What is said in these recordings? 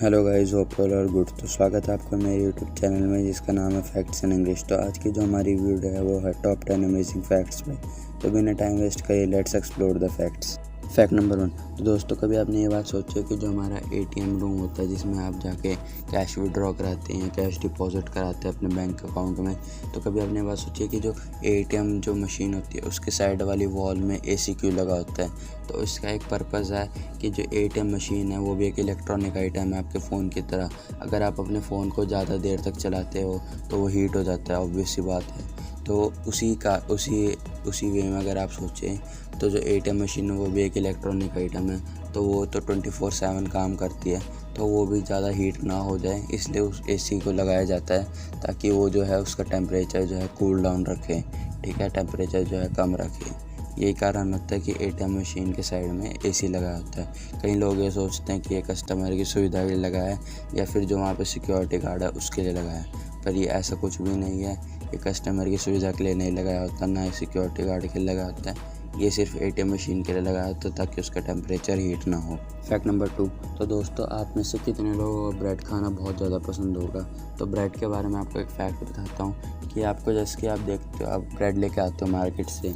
Hello guys, hope all are good. तो स्वागत है आपका मेरे यूट्यूब चैनल में जिसका नाम है फैक्ट्स इन इंग्लिश। तो आज की जो हमारी वीडियो है वो है टॉप 10 अमेजिंग फैक्ट्स पे। तो बिना टाइम वेस्ट करे let's explore the facts. Fact number 1। तो दोस्तों, कभी आपने ये बात सोची है कि जो हमारा एटीएम रूम होता है जिसमें आप जाके कैश विड्रॉ कराते हैं, कैश डिपॉजिट कराते हैं अपने बैंक अकाउंट में, तो कभी आपने ये बात सोची है कि जो एटीएम जो मशीन होती है उसके साइड वाली वॉल में एसी क्यों लगा होता है? तो इसका एक पर्पज़ है कि जो एटीएम मशीन है वो भी एक इलेक्ट्रॉनिक आइटम है आपके फ़ोन की तरह। अगर आप अपने फ़ोन को ज़्यादा देर तक चलाते हो तो वो हीट हो जाता है, ऑब्वियस सी बात है। तो उसी वे में अगर आप सोचें तो जो एटीएम मशीन है वो भी एक इलेक्ट्रॉनिक आइटम है, तो वो तो 24/7 काम करती है, तो वो भी ज़्यादा हीट ना हो जाए इसलिए उस एसी को लगाया जाता है ताकि वो जो है उसका टेम्परेचर जो है कूल डाउन रखे, ठीक है, टेम्परेचर जो है कम रखे। यही कारण होता है कि एटीएम मशीन के साइड में एसी लगा होता है। कई लोग ये सोचते हैं कि ये कस्टमर की सुविधा के लिए लगा है या फिर जो वहाँ पे सिक्योरिटी गार्ड है उसके लिए लगा है, पर ये ऐसा कुछ भी नहीं है। ये कस्टमर की सुविधा के लिए नहीं लगाया होता, ना ही सिक्योरिटी गार्ड के लिए लगा होता है। ये सिर्फ एटीएम मशीन के लिए लगाया होता है ताकि उसका टेम्परेचर हीट ना हो। Fact number 2। तो दोस्तों, आप में से कितने लोगों को ब्रेड खाना बहुत ज़्यादा पसंद होगा? तो ब्रेड के बारे में आपको एक फ़ैक्ट बताता हूँ कि आपको जैसे कि आप देखते हो, आप ब्रेड लेके आते हो मार्केट से,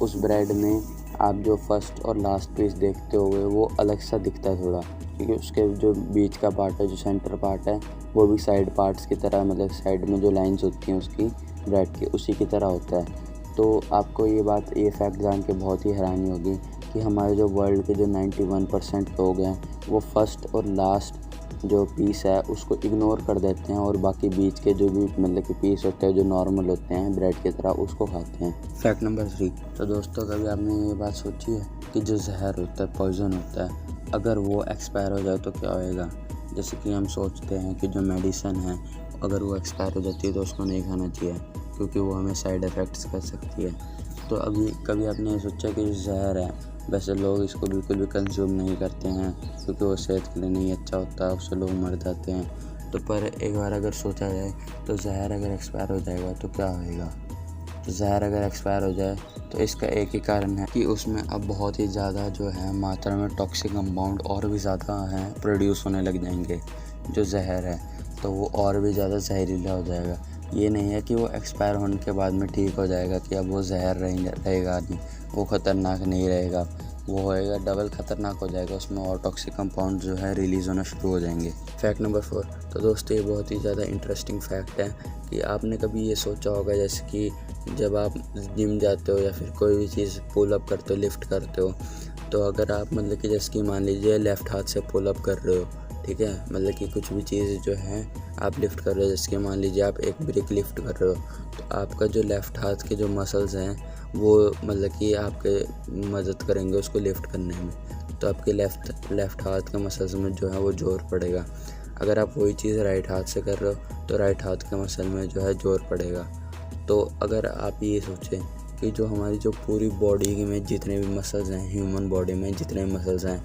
उस ब्रेड में आप जो फर्स्ट और लास्ट पीस देखते होगे वो अलग सा दिखता है थोड़ा, क्योंकि उसके जो बीच का पार्ट है, जो सेंटर पार्ट है, वो भी साइड पार्ट्स की तरह, मतलब साइड में जो लाइंस होती हैं उसकी ब्रेड के, उसी की तरह होता है। तो आपको ये फैक्ट जान के बहुत ही हैरानी होगी कि हमारे जो वर्ल्ड के जो 91% लोग हैं वो फर्स्ट और लास्ट जो पीस है उसको इग्नोर कर देते हैं और बाकी बीच के जो भी मतलब कि पीस होते हैं जो नॉर्मल होते हैं ब्रेड की तरह उसको खाते हैं। Fact number 3। तो दोस्तों, कभी आपने ये बात सोची है कि जो जहर होता है, पॉइजन होता है, अगर वो एक्सपायर हो जाए तो क्या होएगा? जैसे कि हम सोचते हैं कि जो मेडिसिन है अगर वो एक्सपायर हो जाती है तो उसको नहीं खाना चाहिए क्योंकि वो हमें साइड इफ़ेक्ट्स कर सकती है। तो अभी कभी आपने ये सोचा कि जो जहर है, वैसे लोग इसको बिल्कुल भी कंज्यूम नहीं करते हैं क्योंकि वो सेहत के लिए नहीं अच्छा होता, उससे लोग मर जाते हैं। तो पर एक बार अगर सोचा जाए तो जहर अगर एक्सपायर हो जाएगा तो क्या होएगा? तो जहर अगर एक्सपायर हो जाए तो इसका एक ही कारण है कि उसमें अब बहुत ही ज़्यादा जो है मात्रा में टॉक्सिक कंपाउंड और भी ज़्यादा हैं प्रोड्यूस होने लग जाएंगे। जो जहर है तो वो और भी ज़्यादा जहरीला हो जाएगा। ये नहीं है कि वो एक्सपायर होने के बाद में ठीक हो जाएगा कि अब वो जहर रहेगा नहीं, वो ख़तरनाक नहीं रहेगा, वो होएगा डबल ख़तरनाक हो जाएगा, उसमें और टॉक्सिक कंपाउंड जो है रिलीज़ होना शुरू हो जाएंगे। Fact number 4। तो दोस्तों, ये बहुत ही ज़्यादा इंटरेस्टिंग फैक्ट है कि आपने कभी ये सोचा होगा जैसे कि जब आप जिम जाते हो या फिर कोई भी चीज़ पुल अप करते हो, लिफ्ट करते हो, तो अगर आप मतलब कि जैसे कि मान लीजिए लेफ़्ट हाथ से पुल अप कर रहे हो, ठीक है, मतलब कि कुछ भी चीज़ जो है आप लिफ्ट कर रहे हो, जैसे कि मान लीजिए आप एक ब्रिक लिफ्ट कर रहे हो, तो आपका जो लेफ़्ट हाथ के जो मसल्स हैं वो मतलब कि आपके मदद करेंगे उसको लिफ्ट करने में। तो आपके लेफ़्ट हाथ के मसल्स में जो है वो जोर पड़ेगा। अगर आप वही चीज़ राइट हाथ से कर रहे हो तो राइट हाथ के मसल में जो है जोर पड़ेगा। तो अगर आप ये सोचें कि जो हमारी जो पूरी बॉडी में जितने भी मसल्स हैं, ह्यूमन बॉडी में जितने भी मसल्स हैं,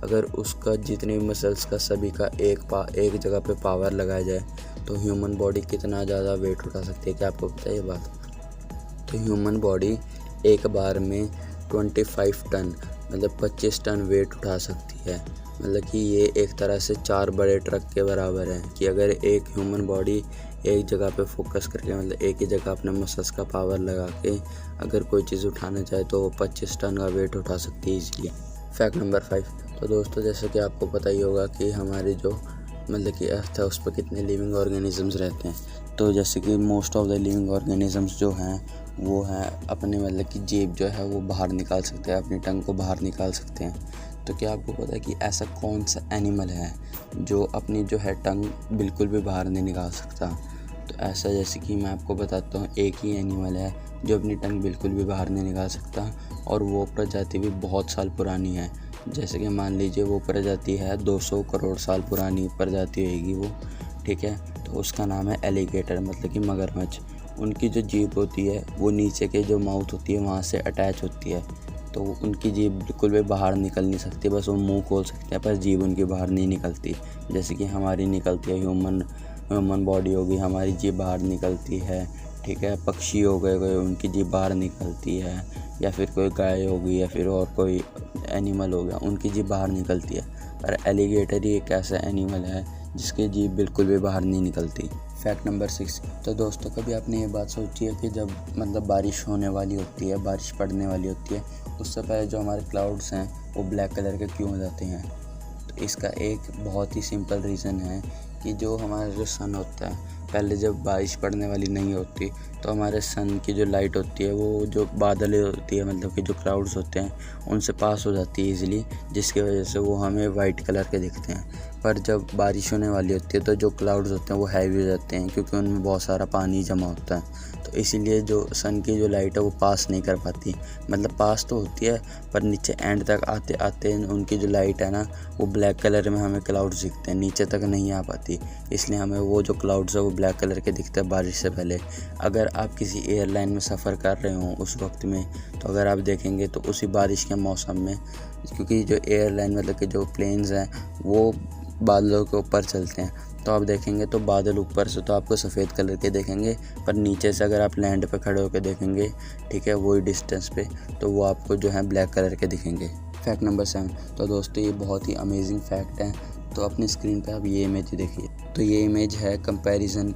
अगर उसका जितने भी मसल्स का सभी का एक जगह पे पावर लगाया जाए तो ह्यूमन बॉडी कितना ज़्यादा वेट उठा सकती है, क्या आपको पता है ये बात? तो ह्यूमन बॉडी एक बार में 25 टन मतलब 25 टन वेट उठा सकती है। मतलब कि ये एक तरह से 4 बड़े ट्रक के बराबर है कि अगर एक ह्यूमन बॉडी एक जगह पे फोकस करके, मतलब एक ही जगह अपने मसल्स का पावर लगा के अगर कोई चीज़ उठाना चाहे तो वो 25 टन का वेट उठा सकती है ईजिली। Fact number 5। तो दोस्तों, जैसे कि आपको पता ही होगा कि हमारी जो मतलब कि अर्थ है उस पर कितने लिविंग ऑर्गेनिजम्स रहते हैं। तो जैसे कि most of the living organisms जो हैं वो हैं अपने मतलब कि जीभ जो है वो बाहर निकाल सकते हैं, अपनी टंग को बाहर निकाल सकते हैं। तो क्या आपको पता है कि ऐसा कौन सा एनिमल है जो अपनी जो है टंग बिल्कुल भी बाहर नहीं निकाल सकता? तो ऐसा जैसे कि मैं आपको बताता हूँ, एक ही एनिमल है जो अपनी टंग बिल्कुल भी बाहर नहीं निकाल सकता और वो प्रजाति भी बहुत साल पुरानी है। जैसे कि मान लीजिए वो प्रजाति है 200 करोड़ साल पुरानी प्रजाति होगी वो, ठीक है। तो उसका नाम है एलिगेटर, मतलब कि मगरमच्छ। उनकी जो जीभ होती है वो नीचे के जो माउथ होती है वहाँ से अटैच होती है, तो उनकी जीभ बिल्कुल भी बाहर निकल नहीं सकती, बस वो मुंह खोल सकते हैं पर जीभ उनकी बाहर नहीं निकलती। जैसे कि हमारी निकलती है, ह्यूमन बॉडी होगी, हमारी जीभ बाहर निकलती है, ठीक है। पक्षी हो गए कोई, उनकी जीभ बाहर निकलती है, या फिर कोई गाय होगी या फिर और कोई एनिमल हो गया उनकी जीभ बाहर निकलती है। पर एलिगेटर ही एक ऐसा एनिमल है जिसकी जीभ बिल्कुल भी बाहर नहीं निकलती। Fact number 6। तो दोस्तों, कभी आपने ये बात सोची है कि जब मतलब बारिश होने वाली होती है, बारिश पड़ने वाली होती है, उससे पहले जो हमारे क्लाउड्स हैं वो ब्लैक कलर के क्यों हो जाते हैं? तो इसका एक बहुत ही सिंपल रीज़न है कि जो हमारा जो सन होता है, पहले जब बारिश पड़ने वाली नहीं होती तो हमारे सन की जो लाइट होती है वो जो बादल होती है, मतलब कि जो क्लाउड्स होते हैं उनसे पास हो जाती है ईज़िली, जिसकी वजह से वो हमें वाइट कलर के दिखते हैं। पर जब बारिश होने वाली होती है तो जो क्लाउड्स होते हैं वो हैवी हो जाते हैं, क्योंकि उनमें बहुत सारा पानी जमा होता है। तो इसीलिए जो सन की जो लाइट है वो पास नहीं कर पाती, मतलब पास तो होती है पर नीचे एंड तक आते आते उनकी जो लाइट है ना वो ब्लैक कलर में हमें क्लाउड्स दिखते हैं, नीचे तक नहीं आ पाती। इसलिए हमें वो जो क्लाउड्स है वो ब्लैक कलर के दिखते हैं बारिश से पहले। अगर आप किसी एयरलाइन में सफ़र कर रहे हो उस वक्त में, तो अगर आप देखेंगे तो उसी बारिश के मौसम में, क्योंकि जो एयरलाइन मतलब कि जो प्लेन्स हैं वो बादलों के ऊपर चलते हैं, तो आप देखेंगे तो बादल ऊपर से तो आपको सफ़ेद कलर के देखेंगे, पर नीचे से अगर आप लैंड पे खड़े होकर देखेंगे, ठीक है, वही डिस्टेंस पे, तो वो आपको जो है ब्लैक कलर के दिखेंगे। Fact number 7। तो दोस्तों, ये बहुत ही अमेजिंग फैक्ट है। तो अपनी स्क्रीन पे आप ये इमेज देखिए। तो ये इमेज है कंपैरिजन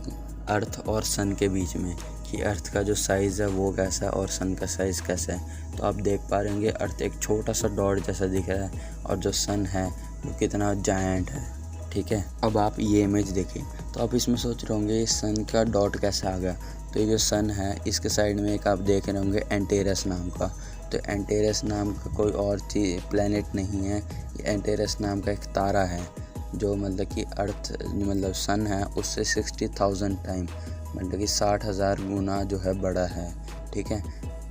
अर्थ और सन के बीच में, कि अर्थ का जो साइज़ है वो कैसा है और सन का साइज़ कैसा है। तो आप देख पा रहे होंगे अर्थ एक छोटा सा डॉट जैसा दिख रहा है और जो सन है वो कितना जायंट है, ठीक है। अब आप ये इमेज देखें तो आप इसमें सोच रहे होंगे ये सन का डॉट कैसे आ गया। तो ये जो सन है इसके साइड में एक आप देख रहे होंगे एंटेरस नाम का। तो एंटेरस नाम का कोई और चीज़ प्लेनेट नहीं है, ये एंटेरस नाम का एक तारा है जो मतलब कि अर्थ मतलब सन है उससे 60,000 टाइम, मतलब कि 60,000 गुना जो है बड़ा है, ठीक है।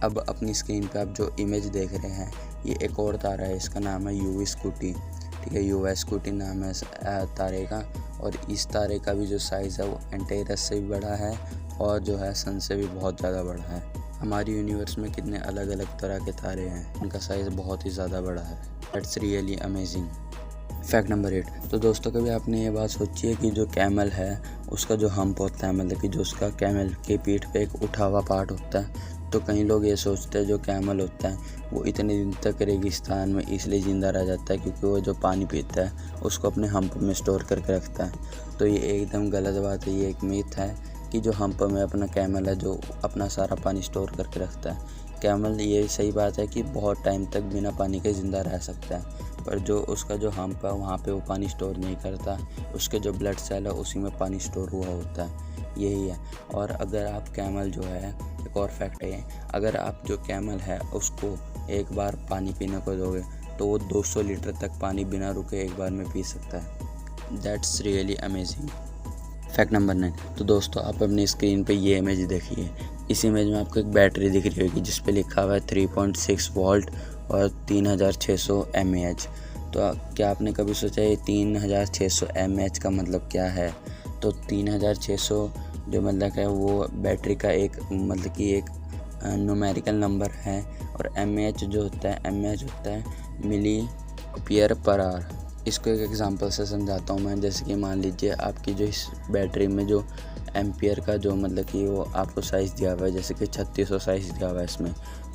अब अपनी स्क्रीन पे आप जो इमेज देख रहे हैं ये एक और तारा है, इसका नाम है यूवी स्कूटी, ठीक है। यूवी स्कूटी नाम है तारे का, और इस तारे का भी जो साइज़ है वो एंटेरस से भी बड़ा है और जो है सन से भी बहुत ज़्यादा बड़ा है। हमारी यूनिवर्स में कितने अलग अलग तरह के तारे हैं, उनका साइज़ बहुत ही ज़्यादा बड़ा है। That's really amazing. Fact number 8। तो दोस्तों, कभी आपने ये बात सोची है कि जो कैमल है उसका जो हम्प होता है, मतलब कि जो उसका कैमल के पीठ पे एक उठा हुआ पार्ट होता है, तो कई लोग ये सोचते हैं जो कैमल होता है वो इतने दिन तक रेगिस्तान में इसलिए ज़िंदा रह जाता है क्योंकि वो जो पानी पीता है उसको अपने हम्प में स्टोर करके रखता है। तो ये एकदम गलत बात है, ये एक मिथ है कि जो हम्प में अपना कैमल है जो अपना सारा पानी स्टोर करके रखता है। कैमल ये सही बात है कि बहुत टाइम तक बिना पानी के ज़िंदा रह सकता है, पर जो उसका जो हम्प है वहाँ पे वो पानी स्टोर नहीं करता, उसके जो ब्लड सेल है उसी में पानी स्टोर हुआ होता है, यही है। और अगर आप कैमल जो है, एक और फैक्ट है, अगर आप जो कैमल है उसको एक बार पानी पीने को दोगे तो वो 200 लीटर तक पानी बिना रुके एक बार में पी सकता है। That's really amazing. Fact number 9। तो दोस्तों, आप अपनी स्क्रीन पे ये इमेज देखिए। इस इमेज में आपको एक बैटरी दिख रही होगी जिस पे लिखा हुआ है 3.6 वोल्ट और 3600 mAh। तो क्या आपने कभी सोचा ये 3600 mAh का मतलब क्या है? तो 3600 जो मतलब है वो बैटरी का एक मतलब कि एक न्यूमेरिकल नंबर है, और mAh जो होता है मिली एम्पियर पर आवर। इसको एक एग्जांपल से समझाता हूँ मैं। जैसे कि मान लीजिए आपकी जो इस बैटरी में जो एम्पियर का जो मतलब कि वो आपको साइज़ दिया हुआ है, जैसे कि 3600 साइज़ दिया हुआ है इसमें।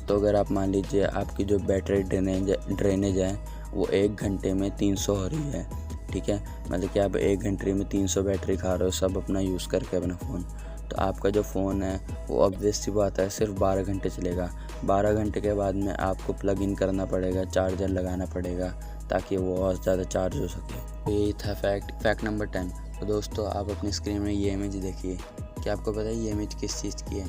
तो अगर आप मान लीजिए आपकी जो बैटरी ड्रेनेज है वो 1 घंटे में 300 हो रही है, ठीक है, मतलब कि आप 1 घंटे में 300 बैटरी खा रहे हो सब अपना यूज़ करके अपना फ़ोन। तो आपका जो फ़ोन है वो ऑब्वियस सी बात है सिर्फ 12 घंटे चलेगा। 12 घंटे के बाद में आपको प्लग इन करना पड़ेगा, चार्जर लगाना पड़ेगा ताकि वो और ज़्यादा चार्ज हो सके। तो यही था फैक्ट नंबर 10। तो दोस्तों, आप अपनी स्क्रीन में ये इमेज देखिए। क्या आपको पता है ये इमेज किस चीज़ की है?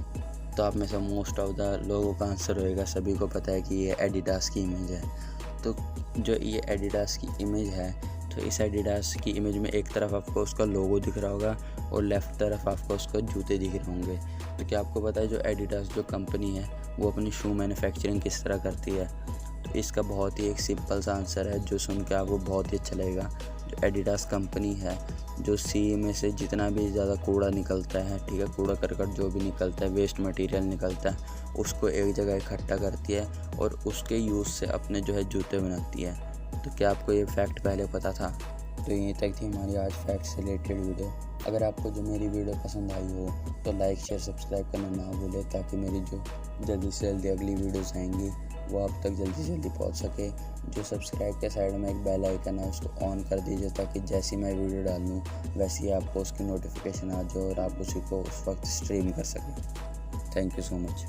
तो आप में से मोस्ट ऑफ द लोगों का आंसर होएगा, सभी को पता है कि ये एडिडास की इमेज है। तो जो ये एडिडास की इमेज है, तो इस एडिडास की इमेज में एक तरफ आपको उसका लोगो दिख रहा होगा और लेफ़्ट तरफ आपको उसको जूते दिख रहे होंगे। तो क्या आपको पता है जो एडिडास जो कंपनी है वो अपनी शू मैन्युफैक्चरिंग किस तरह करती है? तो इसका बहुत ही एक सिंपल सा आंसर है जो सुन के आपको बहुत ही अच्छा लगेगा। जो एडिडास कंपनी है, जो सी में से जितना भी ज़्यादा कूड़ा निकलता है, ठीक है, कूड़ा करकट जो भी निकलता है, वेस्ट मटेरियल निकलता है, उसको एक जगह इकट्ठा करती है और उसके यूज़ से अपने जो है जूते बनाती है। तो क्या आपको ये फैक्ट पहले पता था? तो यहीं तक थी हमारी आज फैक्ट से रिलेटेड वीडियो। अगर आपको जो मेरी वीडियो पसंद आई हो तो लाइक शेयर सब्सक्राइब करना ना भूलें, ताकि मेरी जो जल्दी से जल्दी अगली वीडियोस आएंगी वो आप तक जल्दी से जल्दी पहुंच सके। जो सब्सक्राइब के साइड में एक बेल आइकन है उसको ऑन कर दीजिए, ताकि जैसी मैं वीडियो डालूँ वैसे ही आपको उसकी नोटिफिकेशन आ जाए और आप उसी को उस वक्त स्ट्रीम कर सकें। Thank you so much.